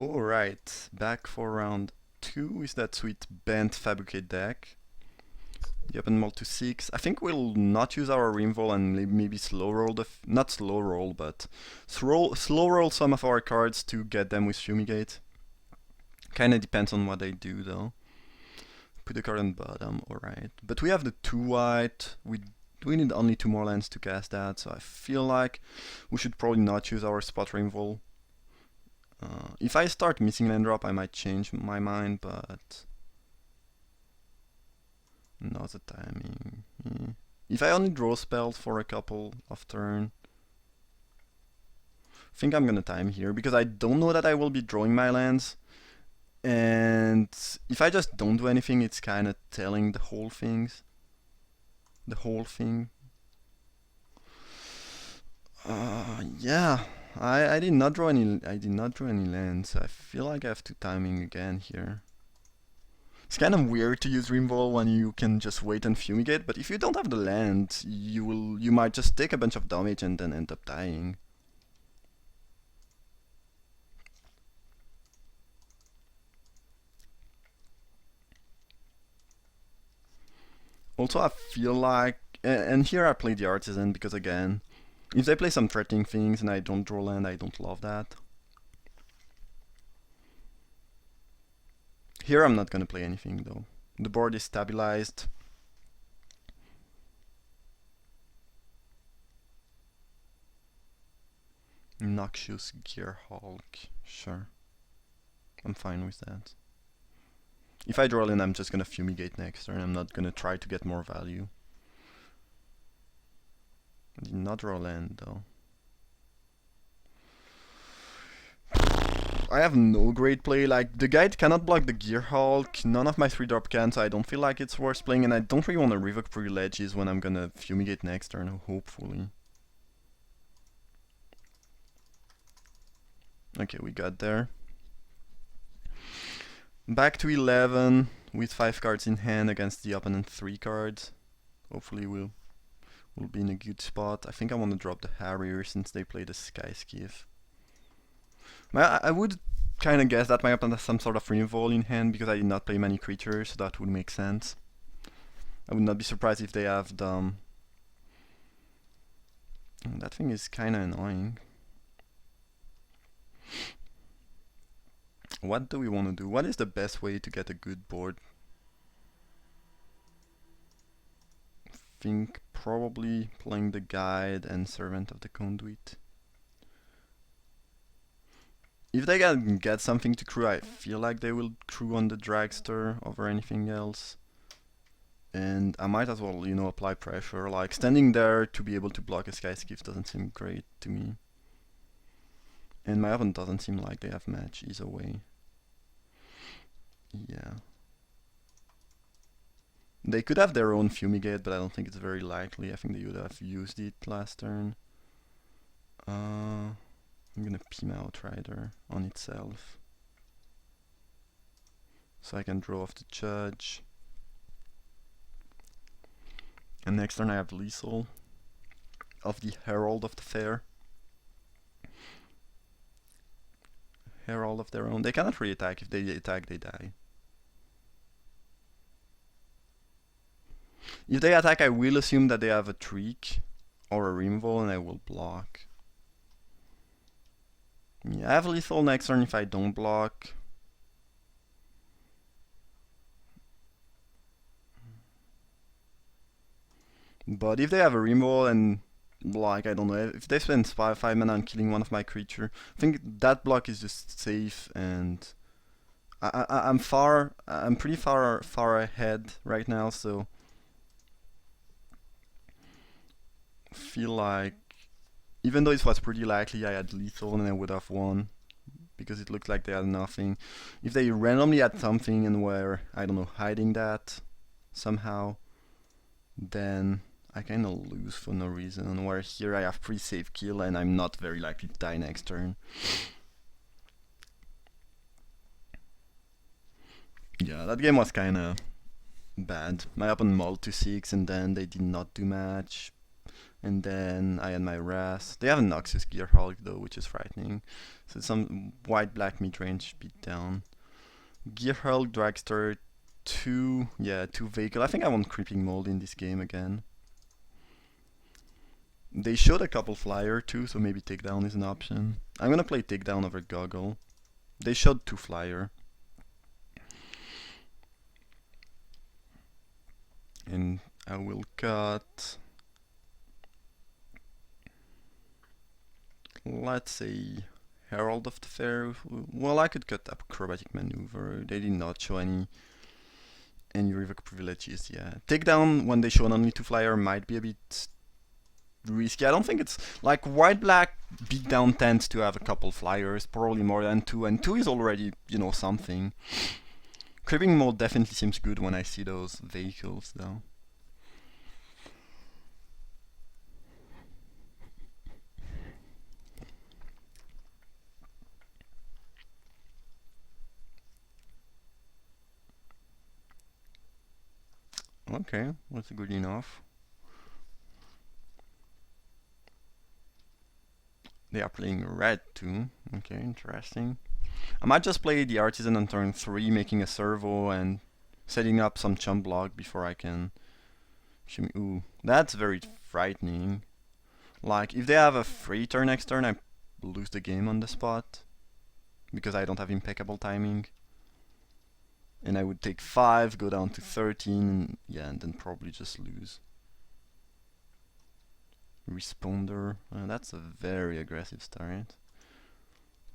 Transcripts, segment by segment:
Alright, back for round 2 with that sweet Bent Fabricate deck. The open mult to 6. I think we'll not use our Rimvol and maybe slow roll not slow roll, but slow roll some of our cards to get them with Fumigate. Kinda depends on what they do though. Put the card on bottom, alright. But we have the 2 white, we need only 2 more lands to cast that, so I feel like we should probably not use our spot Rimvol. If I start missing land drop, I might change my mind, but not the timing. If I only draw spells for a couple of turns, I think I'm gonna time here because I don't know that I will be drawing my lands. And if I just don't do anything, it's kind of telling the whole thing. Yeah, I did not draw any. I did not draw any lands. I feel like I have to timing again here. It's kind of weird to use Rimvol when you can just wait and fumigate, but if you don't have the land, you might just take a bunch of damage and then end up dying. Also, I feel like, and here I play the Artisan because again, if they play some threatening things and I don't draw land, I don't love that. Here I'm not gonna play anything though. The board is stabilized. Noxious Gearhulk, sure. I'm fine with that. If I draw land, I'm just gonna fumigate next turn. I'm not gonna try to get more value. I did not draw land though. I have no great play. Like, the guide cannot block the Gearhulk, none of my 3-drop can, so I don't feel like it's worth playing, and I don't really want to revoke privileges when I'm gonna fumigate next turn, hopefully. Okay, we got there. Back to 11 with 5 cards in hand against the opponent 3 cards. Hopefully we'll be in a good spot. I think I want to drop the Harrier since they play the Sky Skiff. I would kind of guess that my opponent has some sort of Rimvol in hand because I did not play many creatures, so that would make sense. I would not be surprised if they have the... That thing is kind of annoying. What do we want to do? What is the best way to get a good board? I think probably playing the Guide and Servant of the Conduit. If they can get something to crew, I feel like they will crew on the Dragster over anything else. And I might as well, you know, apply pressure. Like, standing there to be able to block a Sky Skiff doesn't seem great to me. And my opponent doesn't seem like they have match either way. Yeah. They could have their own Fumigate, but I don't think it's very likely. I think they would have used it last turn. I'm gonna Pim Outrider on itself. So I can draw off the Judge. And next turn I have Lethal of the Herald of the Fair. Herald of their own. They cannot really attack. If they attack, they die. If they attack, I will assume that they have a Trick or a Rimvol and I will block. Yeah, I have Lethal next turn if I don't block. But if they have a Rimvol and, like, I don't know, if they spend 5 mana on killing one of my creature, I think that block is just safe, and I'm pretty far ahead right now, so feel like even though it was pretty likely I had Lethal and I would have won because it looked like they had nothing. If they randomly had something and were, I don't know, hiding that somehow, then I kinda lose for no reason, where here I have pretty safe kill and I'm not very likely to die next turn. Yeah, that game was kinda bad. My opponent mulled to 6 and then they did not do match. And then I had my Wrath. They have a Noxus Gearhulk though, which is frightening. So some white-black mid-range beatdown. Gearhulk, Dragster, two vehicle. I think I want Creeping Mold in this game again. They showed a couple flyer too, so maybe takedown is an option. I'm gonna play takedown over Goggle. They showed two flyer. And I will cut, let's say, Herald of the Fair. Well, I could cut Acrobatic Maneuver. They did not show any revoke privileges. Yeah, takedown when they show an only two flyer might be a bit risky. I don't think it's like white-black beatdown tends to have a couple flyers, probably more than two, and two is already, you know, something. Creeping Mode definitely seems good when I see those vehicles though. Okay, that's good enough. They are playing red too. Okay, interesting. I might just play the Artisan on turn 3, making a servo and setting up some chump block before I can shimmy. Ooh, that's very frightening. Like, if they have a free turn next turn, I lose the game on the spot. Because I don't have impeccable timing. And I would take 5, go down to 13, and yeah, and then probably just lose. Responder, that's a very aggressive start.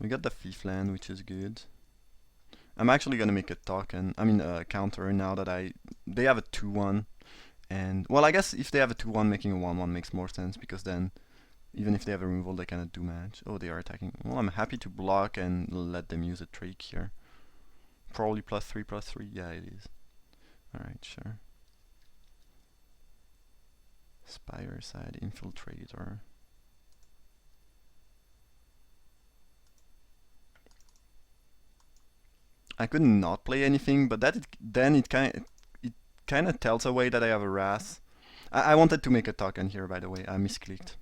We got the 5th land, which is good. I'm actually gonna make a token, a counter now that they have a 2-1. And, well, I guess if they have a 2-1, making a 1-1 makes more sense, because then, even if they have a removal, they cannot do match. Oh, they are attacking. Well, I'm happy to block and let them use a trick here. Probably +3/+3, yeah, it is. Alright, sure. Spire side, Infiltrator. I could not play anything, but then it kind of tells away that I have a Wrath. I wanted to make a token here, by the way. I misclicked.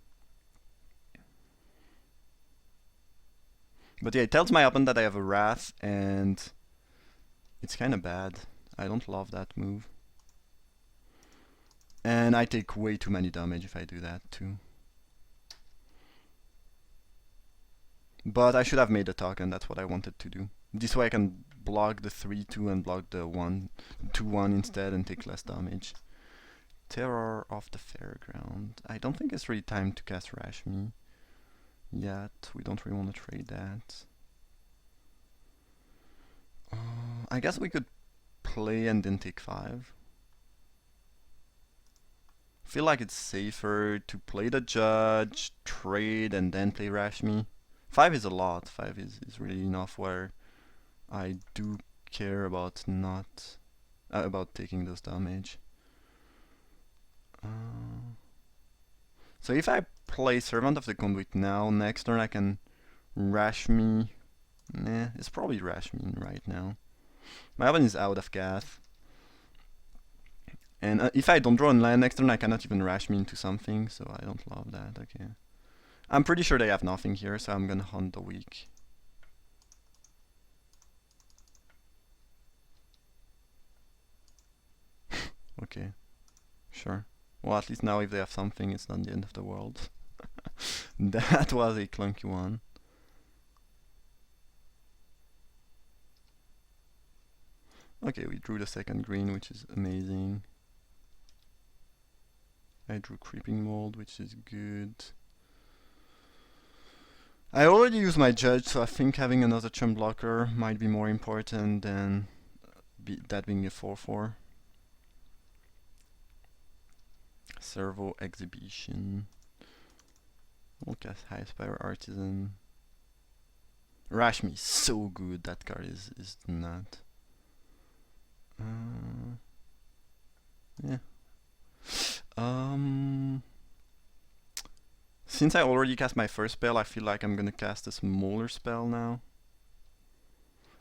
But yeah, it tells my opponent that I have a Wrath, and it's kind of bad. I don't love that move. And I take way too many damage if I do that too. But I should have made a token, that's what I wanted to do. This way I can block the 3-2 and block the 2-1 instead and take less damage. Terror of the Fairground. I don't think it's really time to cast Rashmi yet. We don't really want to trade that. I guess we could play and then take 5. Feel like it's safer to play the Judge, trade, and then play Rashmi. 5 is a lot. 5 is really enough where I do care about not about taking those damage. So if I play Servant of the Conduit now, next turn I can Rashmi. Nah, it's probably Rashmi right now. My opponent is out of Gath. And if I don't draw on land next turn, I cannot even Rashmi into something, so I don't love that. Okay. I'm pretty sure they have nothing here, so I'm gonna hunt the weak. Okay, sure. Well, at least now if they have something, it's not the end of the world. That was a clunky one. Okay, we drew the second green, which is amazing. I drew Creeping Mold, which is good. I already used my Judge, so I think having another chump blocker might be more important than that being a 4/4. Servo Exhibition. We'll cast High Spire Artisan. Rashmi is so good, that card is not. Yeah. Since I already cast my first spell, I feel like I'm gonna cast a smaller spell now.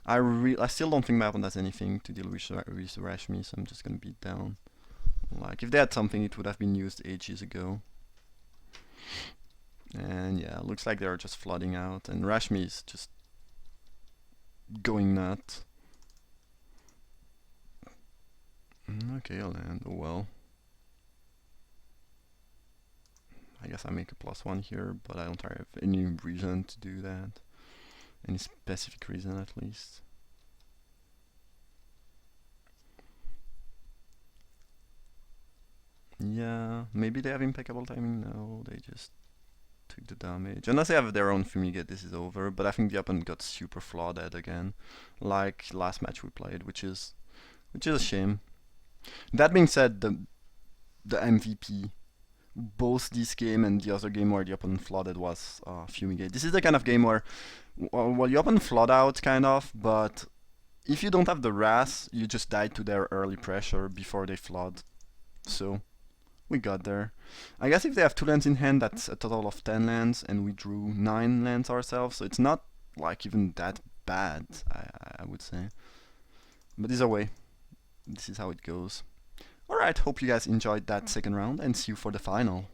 I still don't think my opponent has anything to deal with Rashmi, so I'm just gonna beat down. Like, if they had something, it would have been used ages ago. And yeah, looks like they're just flooding out, and Rashmi is just going nuts. Okay, I'll land. Oh well. I guess I make a +1 here, but I don't have any reason to do that. Any specific reason, at least. Yeah, maybe they have impeccable timing. No, they just took the damage. Unless they have their own Fumigate, this is over. But I think the opponent got super flooded again, like last match we played, which is a shame. That being said, the MVP, both this game and the other game where the opponent flooded was Fumigate. This is the kind of game where, well, you opponent flood out kind of, but if you don't have the Wrath, you just die to their early pressure before they flood. So we got there. I guess if they have 2 lands in hand, that's a total of 10 lands, and we drew 9 lands ourselves, so it's not like even that bad, I would say. But either way, this is how it goes. Alright, hope you guys enjoyed that second round, and see you for the final.